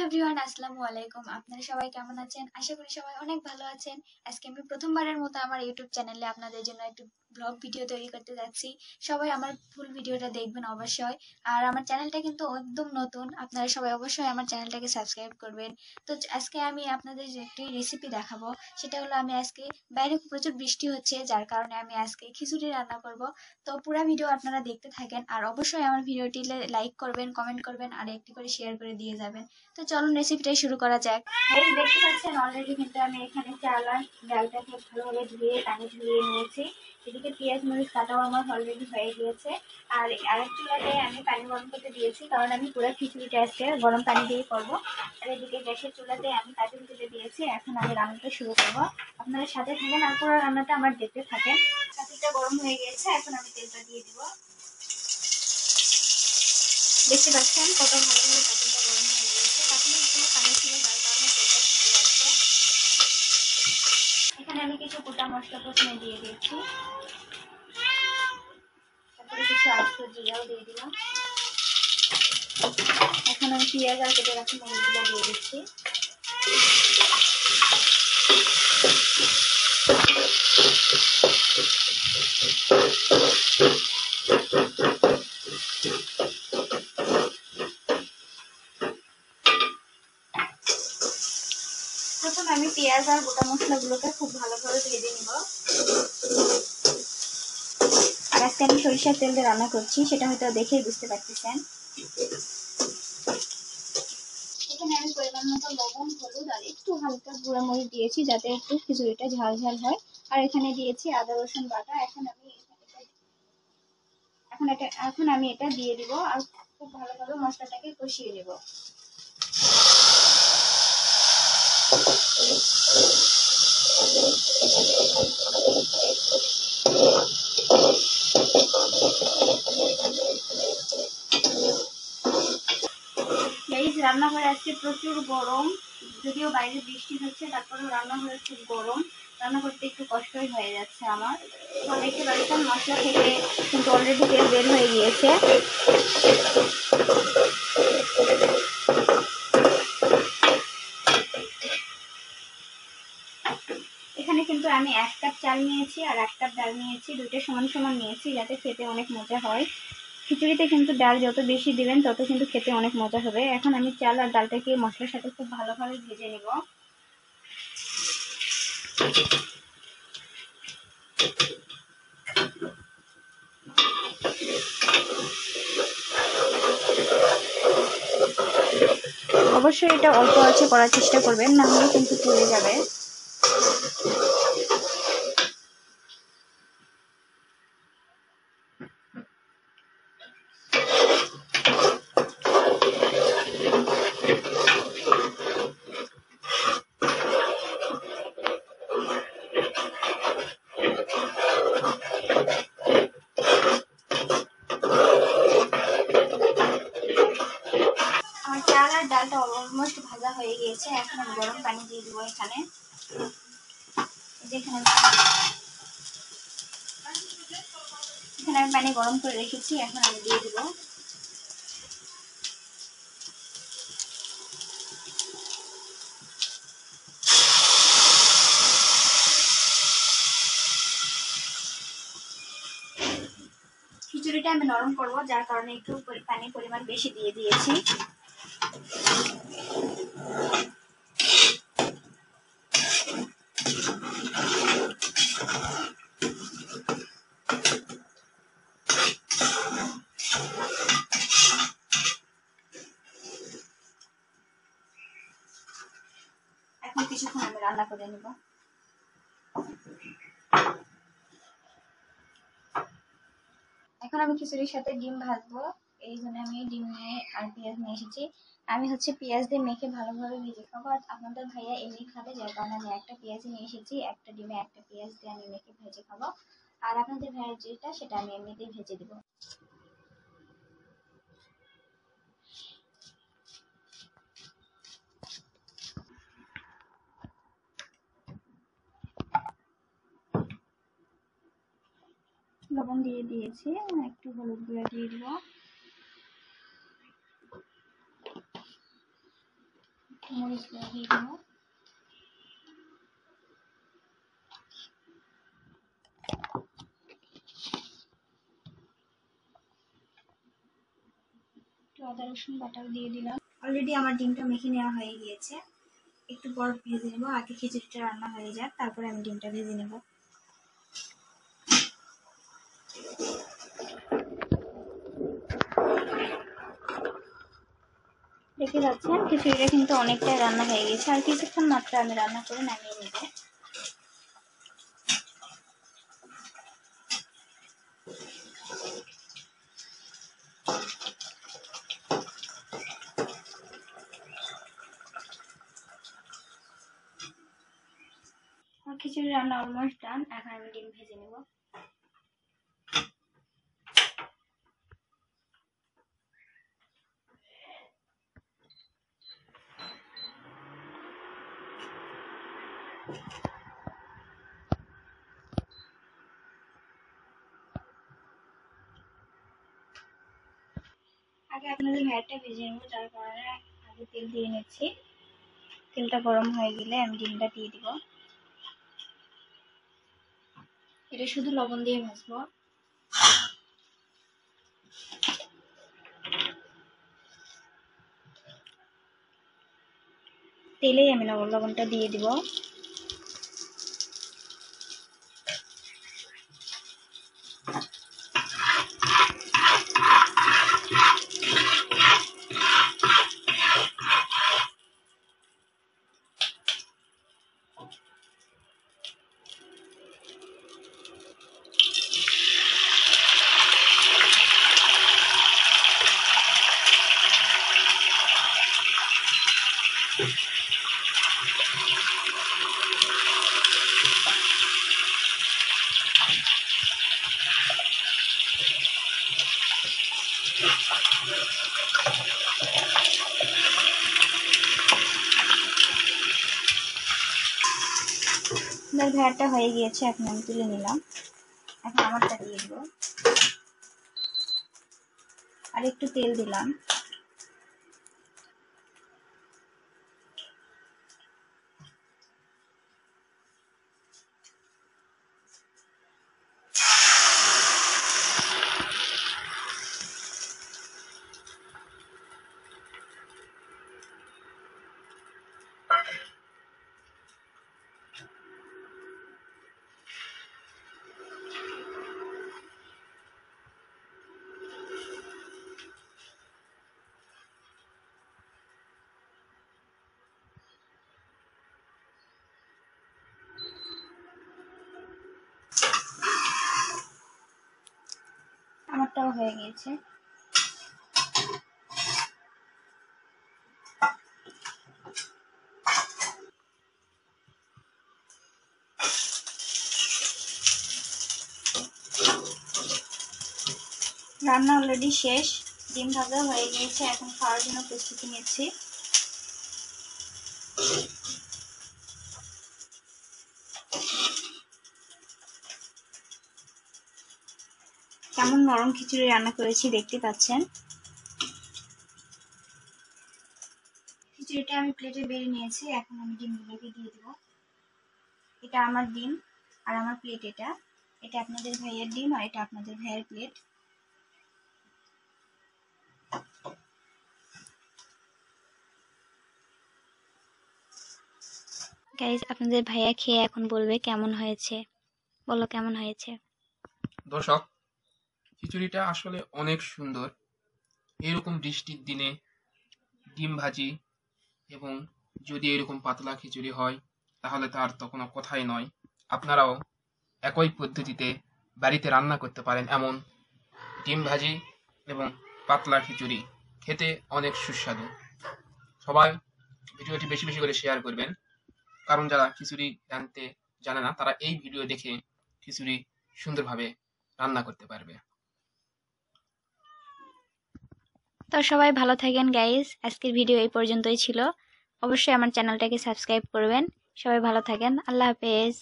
Hello everyone, আসসালামু আলাইকুম। আপনারা সবাই কেমন আছেন? আশা করি সবাই অনেক ভালো আছেন। আজকে আমি প্রথমবারের মতো আমার ইউটিউব চ্যানেলে আপনাদের জন্য একটু ব্লগ ভিডিও তৈরি করতে যাচ্ছি। সবাই আমার ফুল ভিডিওটা দেখবেন অবশ্যই। আর আমার চ্যানেলটা কিন্তু একদম নতুন, আপনারা সবাই অবশ্যই আমার চ্যানেলটাকে সাবস্ক্রাইব করবেন। তো আজকে আমি আপনাদের যে একটি রেসিপি দেখাবো, সেটা হলো আমি আজকে বাইরে প্রচুর বৃষ্টি হচ্ছে, যার কারণে আমি আজকে খিচুড়ি রান্না করব। তো পুরো ভিডিও আপনারা দেখতে থাকেন, আর অবশ্যই আমার ভিডিওটি লাইক করবেন, কমেন্ট করবেন, আর একটি করে শেয়ার করে দিয়ে যাবেন। তো চলুন রেসিপিটাই শুরু করা যাক। এই দেখতে পাচ্ছেন অলরেডি কিন্তু আমি এখানে চাল আর ডালটাকে ভালোভাবে ধুয়ে পানি ঝরিয়ে নিয়েছি। এদিকে পেঁয়াজ মরিচ কাটাও আমার অলরেডি হয়ে গিয়েছে। আর আরেক চুলাতে আমি পানি গরম করতে দিয়েছি, কারণ আমি পুরো খিচুড়িটা আজকে গরম পানি দিয়ে করবো। আর এদিকে গ্যাসের চুলাতে আমি কাজল তুলে দিয়েছি। এখন আমি রান্নাটা শুরু করবো। আপনারা সাথে থাকেন আর পুরো রান্নাটা আমার দেখতে থাকেন। কাজলটা গরম হয়ে গিয়েছে, এখন আমি তেলটা দিয়ে দিব। দেখতে পাচ্ছেন কত ভালোভাবে কাজলটা গরম হয়ে গিয়েছে। কাজলের কোনো পানি ছিল, যার কারণে তেলটা ফুটে যাচ্ছে। এখানে আমি কিছু গোটা মশলা প্রথমে দিয়ে দিচ্ছি, তারপরে কিছু আস্ত জিরাও দিয়ে দিলাম। এখন আমি পেঁয়াজ আর কেটে রাখি মরিচগুলো দিয়ে দিচ্ছি। প্রথমে আমি পেঁয়াজ আর গোটা মশলাগুলোকে খুব ভালোভাবে ভেজে নিব। আর আজকে আমি সরিষার তেল দিয়ে রান্না করছি, সেটা হয়তো দেখেই বুঝতে পারতেছেন। এখানে আমি পরিমাণ মতো লবণ, হলুদ আর একটু হালকা গুঁড়া মরিচ দিয়েছি, যাতে একটু খিচুড়িটা ঝাল ঝাল হয়। আর এখানে দিয়েছি আদা রসুন বাটা। এখন আমি এটা দিয়ে দিব, আর খুব ভালোভাবে মশলাটাকে কষিয়ে নেব। রান্নাঘরে আজকে প্রচুর গরম, যদিও বাইরে বৃষ্টি হচ্ছে, তারপরেও রান্নাঘরে খুব গরম। রান্না করতে একটু কষ্টই হয়ে যাচ্ছে আমার। তো দেখতে পাচ্ছেন মশলা থেকে কিন্তু অলরেডি তেল বের হয়ে গিয়েছে। এখানে কিন্তু আমি 1 কাপ চাল নিয়েছি আর 1 কাপ ডাল নিয়েছি, দুইটা সমান সমান নিয়েছি, যাতে খেতে অনেক মজা হয়। খিচুড়িতে কিন্তু ডাল যত বেশি দিবেন তত কিন্তু খেতে অনেক মজা হবে। এখন আমি চাল আর ডালটাকে মশলার সাথে খুব ভালোভাবে ভেজে নেব। অবশ্যই এটা অল্প আঁচে করার চেষ্টা করবেন, না হলে কিন্তু পুড়ে যাবে। আমার চাল আর ডালটা অলমোস্ট ভাজা হয়ে গিয়েছে। এখন আমি গরম পানি দিয়ে দিব। এখানে আমি পানি গরম করে রেখেছি, এখন আমি দিয়ে দিব। খিচুড়িটা আমি নরম করব, যার কারণে একটু পানির পরিমাণ বেশি দিয়ে দিয়েছি। এখন কিছুক্ষণ আমি রান্না করে নেব। এখন আমি খিচুড়ির সাথে ডিম ভাজবো, এই জন্য আমি ডিম নিয়ে আর পেঁয়াজ নিয়ে এসেছি। আমি পেঁয়াজ দিয়ে মেখে ভালোভাবে ভেজে খাবো, আর আপনাদের ভাইয়া এমনি খাবে, যার কারণে আমি একটা পেঁয়াজ নিয়ে এসেছি। একটা ডিমে একটা পেঁয়াজ দিয়ে আমি মেখে ভেজে খাবো, আর আপনাদের ভাইয়ের যেটা সেটা আমি এমনিতেই ভেজে দিব। লবণ দিয়ে দিয়েছি, একটু হলুদ গুঁড়া দিয়ে দিব। মরিচ দিয়ে দিব। একটু আদা রসুন বাটাও দিয়ে দিলাম। অলরেডি আমার ডিমটা মেখে নেওয়া হয়ে গিয়েছে, একটু পর ভেজে নেব। আগে খিচুড়িটা রান্না হয়ে যাক, তারপরে আমি ডিমটা ভেজে নেব। দেখতে পাচ্ছেন খিচুড়িটা কিন্তু অনেকটাই রান্না হয়ে গেছে, আর কিছুক্ষণ মাত্র আমি রান্না করে নামিয়ে নেব। আমার খিচুড়ি রান্না অলমোস্ট ডান, এখন আমি ডিম ভেজে নেব। আগে আপনাদের ভাতটা ভেজে নেব, যার কারণে আগে তেল দিয়ে নিচ্ছি। তেলটা গরম হয়ে গেলে আমি ডিমটা দিয়ে দিব। এটা শুধু লবণ দিয়ে ভাজবো। তেলেই আমি লবণটা দিয়ে দিব। ভাতটা হয়ে গিয়েছে, এখন আমি তুলে নিলাম। এখন আমারটা দিয়ে দিব, আর একটু তেল দিলাম। আমারটাও হয়ে গিয়েছে। রান্না অলরেডি শেষ, ডিম ভাজা হয়ে গিয়েছে, এখন খাওয়ার জন্য প্রস্তুতি নিচ্ছি। কেমন নরম খিচুড়ি রান্না করেছি দেখতে পাচ্ছেন। খিচুড়িটা আমি প্লেটে বেড়ে নিয়েছি, এখন আমি ডিমগুলোকে দিয়ে দেব। এটা আমার ডিম আর আমার প্লেট, এটা আপনাদের ভাইয়ের ডিম আর এটা আপনাদের ভাইয়ের প্লেট। গাইস, আপনাদের ভাইয়া খেয়ে এখন বলবে কেমন হয়েছে। বলো কেমন হয়েছে। দর্শক, খিচুড়িটা আসলে অনেক সুন্দর। এরকম বৃষ্টির দিনে ডিম ভাজি এবং যদি এরকম পাতলা খিচুড়ি হয় তাহলে তার তো কোনো কথাই নয়। আপনারাও একই পদ্ধতিতে বাড়িতে রান্না করতে পারেন এমন ডিম ভাজি এবং পাতলা খিচুড়ি, খেতে অনেক সুস্বাদু। সবাই ভিডিওটি বেশি বেশি করে শেয়ার করবেন, কারণ যারা খিচুড়ি জানে না তারা এই ভিডিও দেখে খিচুড়ি সুন্দরভাবে রান্না করতে পারবে। তো সবাই ভালো থাকেন গাইস, আজকের ভিডিও এই পর্যন্তই ছিল। অবশ্যই আমার চ্যানেলটাকে সাবস্ক্রাইব করবেন। সবাই ভালো থাকেন, আল্লাহ হাফেজ।